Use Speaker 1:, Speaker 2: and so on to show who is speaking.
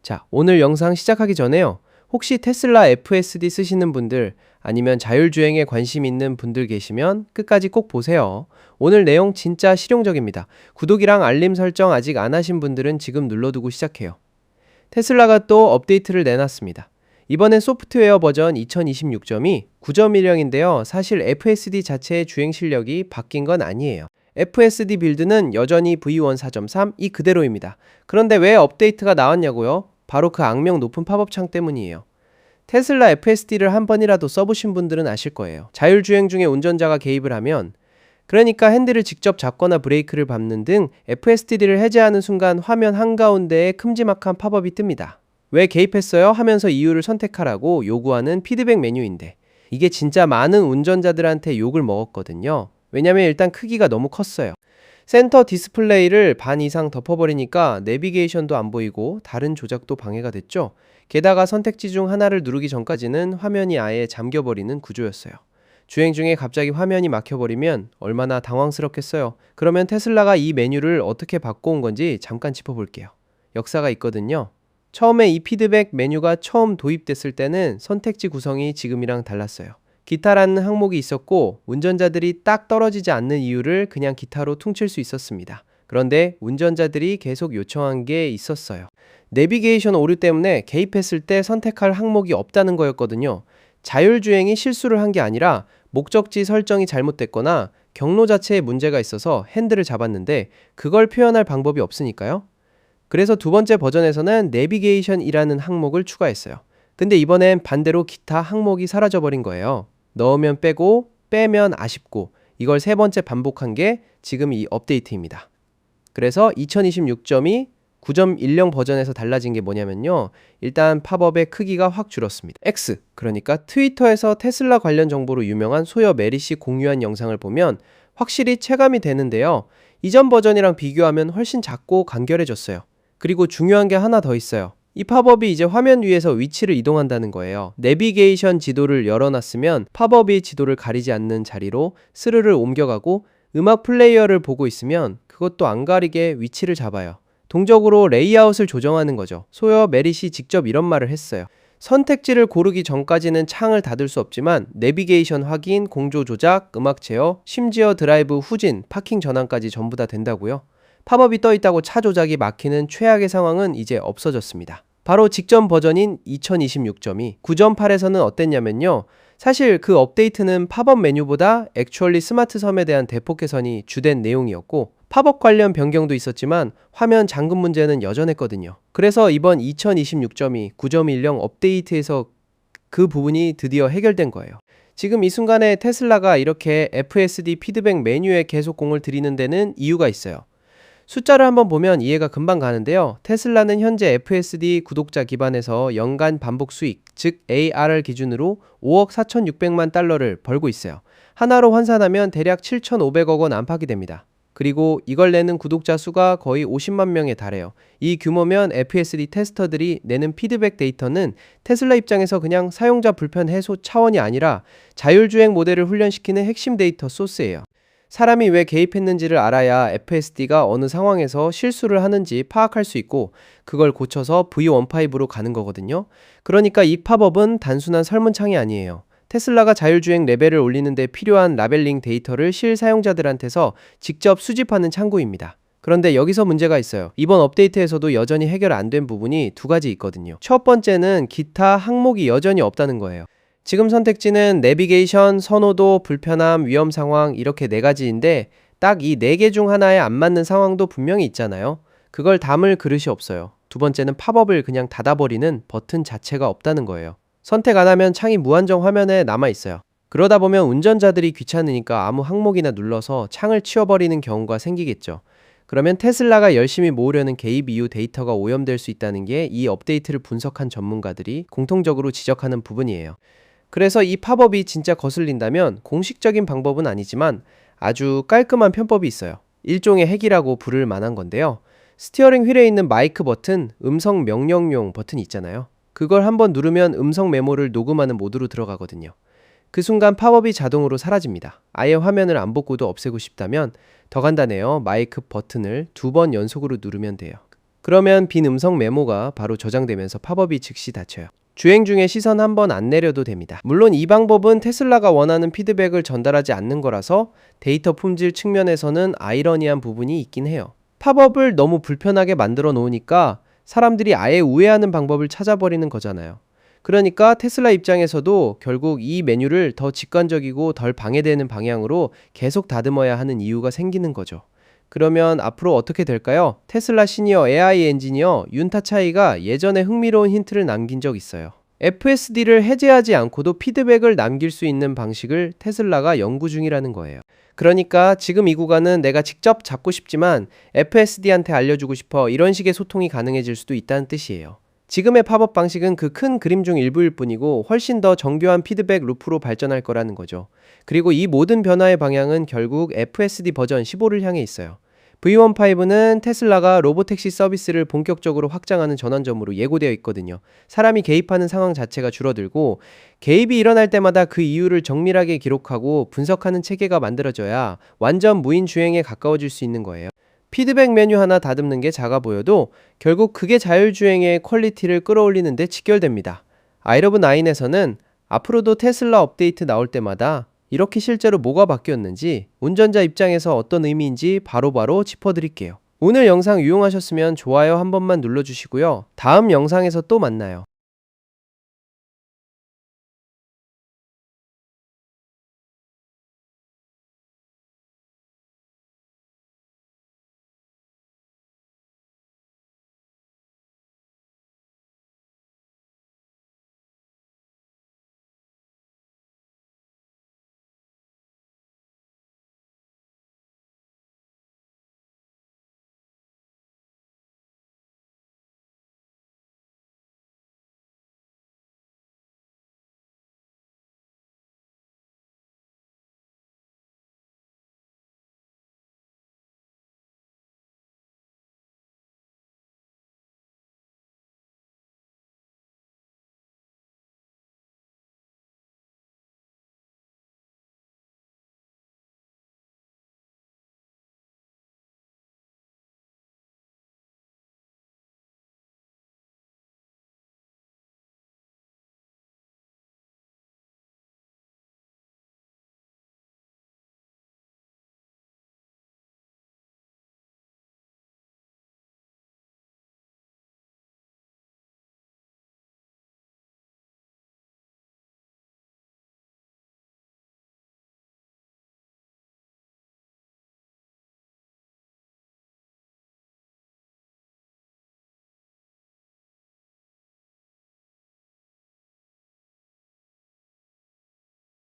Speaker 1: 자, 오늘 영상 시작하기 전에요. 혹시 테슬라 FSD 쓰시는 분들 아니면 자율주행에 관심 있는 분들 계시면 끝까지 꼭 보세요. 오늘 내용 진짜 실용적입니다. 구독이랑 알림 설정 아직 안 하신 분들은 지금 눌러두고 시작해요. 테슬라가 또 업데이트를 내놨습니다. 이번엔 소프트웨어 버전 2026점이 9.10인데요. 사실 FSD 자체의 주행 실력이 바뀐 건 아니에요. FSD 빌드는 여전히 V1 4.3 이 그대로입니다. 그런데 왜 업데이트가 나왔냐고요? 바로 그 악명 높은 팝업 창 때문이에요. 테슬라 FSD를 한 번이라도 써보신 분들은 아실 거예요. 자율주행 중에 운전자가 개입을 하면, 그러니까 핸들을 직접 잡거나 브레이크를 밟는 등 FSD를 해제하는 순간 화면 한가운데에 큼지막한 팝업이 뜹니다. 왜 개입했어요? 하면서 이유를 선택하라고 요구하는 피드백 메뉴인데, 이게 진짜 많은 운전자들한테 욕을 먹었거든요. 왜냐면 일단 크기가 너무 컸어요. 센터 디스플레이를 반 이상 덮어버리니까 내비게이션도 안 보이고 다른 조작도 방해가 됐죠. 게다가 선택지 중 하나를 누르기 전까지는 화면이 아예 잠겨버리는 구조였어요. 주행 중에 갑자기 화면이 막혀버리면 얼마나 당황스럽겠어요. 그러면 테슬라가 이 메뉴를 어떻게 바꿔온 건지 잠깐 짚어볼게요. 역사가 있거든요. 처음에 이 피드백 메뉴가 처음 도입됐을 때는 선택지 구성이 지금이랑 달랐어요. 기타라는 항목이 있었고 운전자들이 딱 떨어지지 않는 이유를 그냥 기타로 퉁칠 수 있었습니다. 그런데 운전자들이 계속 요청한 게 있었어요. 내비게이션 오류 때문에 개입했을 때 선택할 항목이 없다는 거였거든요. 자율주행이 실수를 한 게 아니라 목적지 설정이 잘못됐거나 경로 자체에 문제가 있어서 핸들을 잡았는데 그걸 표현할 방법이 없으니까요. 그래서 두 번째 버전에서는 내비게이션이라는 항목을 추가했어요. 근데 이번엔 반대로 기타 항목이 사라져버린 거예요. 넣으면 빼고 빼면 아쉽고 이걸 세 번째 반복한 게 지금 이 업데이트입니다. 그래서 2026점이 9.10 버전에서 달라진 게 뭐냐면요. 일단 팝업의 크기가 확 줄었습니다. X, 그러니까 트위터에서 테슬라 관련 정보로 유명한 소여 메리씨 공유한 영상을 보면 확실히 체감이 되는데요. 이전 버전이랑 비교하면 훨씬 작고 간결해졌어요. 그리고 중요한 게 하나 더 있어요. 이 팝업이 이제 화면 위에서 위치를 이동한다는 거예요. 내비게이션 지도를 열어놨으면 팝업이 지도를 가리지 않는 자리로 스르르 옮겨가고 음악 플레이어를 보고 있으면 그것도 안 가리게 위치를 잡아요. 동적으로 레이아웃을 조정하는 거죠. 소여 메릿이 직접 이런 말을 했어요. 선택지를 고르기 전까지는 창을 닫을 수 없지만 내비게이션 확인, 공조 조작, 음악 제어, 심지어 드라이브 후진, 파킹 전환까지 전부 다 된다고요. 팝업이 떠 있다고 차 조작이 막히는 최악의 상황은 이제 없어졌습니다. 바로 직전 버전인 2026점이 9.8에서는 어땠냐면요. 사실 그 업데이트는 팝업 메뉴보다 액츄얼리 스마트 섬에 대한 대폭 개선이 주된 내용이었고 팝업 관련 변경도 있었지만 화면 잠금 문제는 여전했거든요. 그래서 이번 2026점이 9.10 업데이트에서 그 부분이 드디어 해결된 거예요. 지금 이 순간에 테슬라가 이렇게 FSD 피드백 메뉴에 계속 공을 들이는 데는 이유가 있어요. 숫자를 한번 보면 이해가 금방 가는데요. 테슬라는 현재 FSD 구독자 기반에서 연간 반복 수익, 즉 ARR 기준으로 5억 4,600만 달러를 벌고 있어요. 하나로 환산하면 대략 7,500억 원 안팎이 됩니다. 그리고 이걸 내는 구독자 수가 거의 50만 명에 달해요. 이 규모면 FSD 테스터들이 내는 피드백 데이터는 테슬라 입장에서 그냥 사용자 불편 해소 차원이 아니라 자율주행 모델을 훈련시키는 핵심 데이터 소스예요. 사람이 왜 개입했는지를 알아야 FSD가 어느 상황에서 실수를 하는지 파악할 수 있고 그걸 고쳐서 V15로 가는 거거든요. 그러니까 이 팝업은 단순한 설문창이 아니에요. 테슬라가 자율주행 레벨을 올리는 데 필요한 라벨링 데이터를 실사용자들한테서 직접 수집하는 창구입니다. 그런데 여기서 문제가 있어요. 이번 업데이트에서도 여전히 해결 안 된 부분이 두 가지 있거든요. 첫 번째는 기타 항목이 여전히 없다는 거예요. 지금 선택지는 내비게이션, 선호도, 불편함, 위험 상황 이렇게 네 가지인데 딱 이 네 개 중 하나에 안 맞는 상황도 분명히 있잖아요. 그걸 담을 그릇이 없어요. 두 번째는 팝업을 그냥 닫아버리는 버튼 자체가 없다는 거예요. 선택 안 하면 창이 무한정 화면에 남아있어요. 그러다 보면 운전자들이 귀찮으니까 아무 항목이나 눌러서 창을 치워버리는 경우가 생기겠죠. 그러면 테슬라가 열심히 모으려는 개입 이후 데이터가 오염될 수 있다는 게 이 업데이트를 분석한 전문가들이 공통적으로 지적하는 부분이에요. 그래서 이 팝업이 진짜 거슬린다면 공식적인 방법은 아니지만 아주 깔끔한 편법이 있어요. 일종의 핵이라고 부를 만한 건데요. 스티어링 휠에 있는 마이크 버튼, 음성 명령용 버튼이 있잖아요. 그걸 한번 누르면 음성 메모를 녹음하는 모드로 들어가거든요. 그 순간 팝업이 자동으로 사라집니다. 아예 화면을 안 보고도 없애고 싶다면 더 간단해요. 마이크 버튼을 2번 연속으로 누르면 돼요. 그러면 빈 음성 메모가 바로 저장되면서 팝업이 즉시 닫혀요. 주행 중에 시선 한 번 안 내려도 됩니다. 물론 이 방법은 테슬라가 원하는 피드백을 전달하지 않는 거라서 데이터 품질 측면에서는 아이러니한 부분이 있긴 해요. 팝업을 너무 불편하게 만들어 놓으니까 사람들이 아예 우회하는 방법을 찾아버리는 거잖아요. 그러니까 테슬라 입장에서도 결국 이 메뉴를 더 직관적이고 덜 방해되는 방향으로 계속 다듬어야 하는 이유가 생기는 거죠. 그러면 앞으로 어떻게 될까요? 테슬라 시니어 AI 엔지니어 윤타차이가 예전에 흥미로운 힌트를 남긴 적 있어요. FSD를 해제하지 않고도 피드백을 남길 수 있는 방식을 테슬라가 연구 중이라는 거예요. 그러니까 지금 이 구간은 내가 직접 잡고 싶지만 FSD한테 알려주고 싶어, 이런 식의 소통이 가능해질 수도 있다는 뜻이에요. 지금의 팝업 방식은 그 큰 그림 중 일부일 뿐이고 훨씬 더 정교한 피드백 루프로 발전할 거라는 거죠. 그리고 이 모든 변화의 방향은 결국 FSD 버전 15를 향해 있어요. V15는 테슬라가 로보택시 서비스를 본격적으로 확장하는 전환점으로 예고되어 있거든요. 사람이 개입하는 상황 자체가 줄어들고 개입이 일어날 때마다 그 이유를 정밀하게 기록하고 분석하는 체계가 만들어져야 완전 무인 주행에 가까워질 수 있는 거예요. 피드백 메뉴 하나 다듬는 게 작아 보여도 결국 그게 자율주행의 퀄리티를 끌어올리는 데 직결됩니다. 아이러브9에서는 앞으로도 테슬라 업데이트 나올 때마다 이렇게 실제로 뭐가 바뀌었는지, 운전자 입장에서 어떤 의미인지 바로바로 짚어드릴게요. 오늘 영상 유용하셨으면 좋아요 한 번만 눌러주시고요. 다음 영상에서 또 만나요.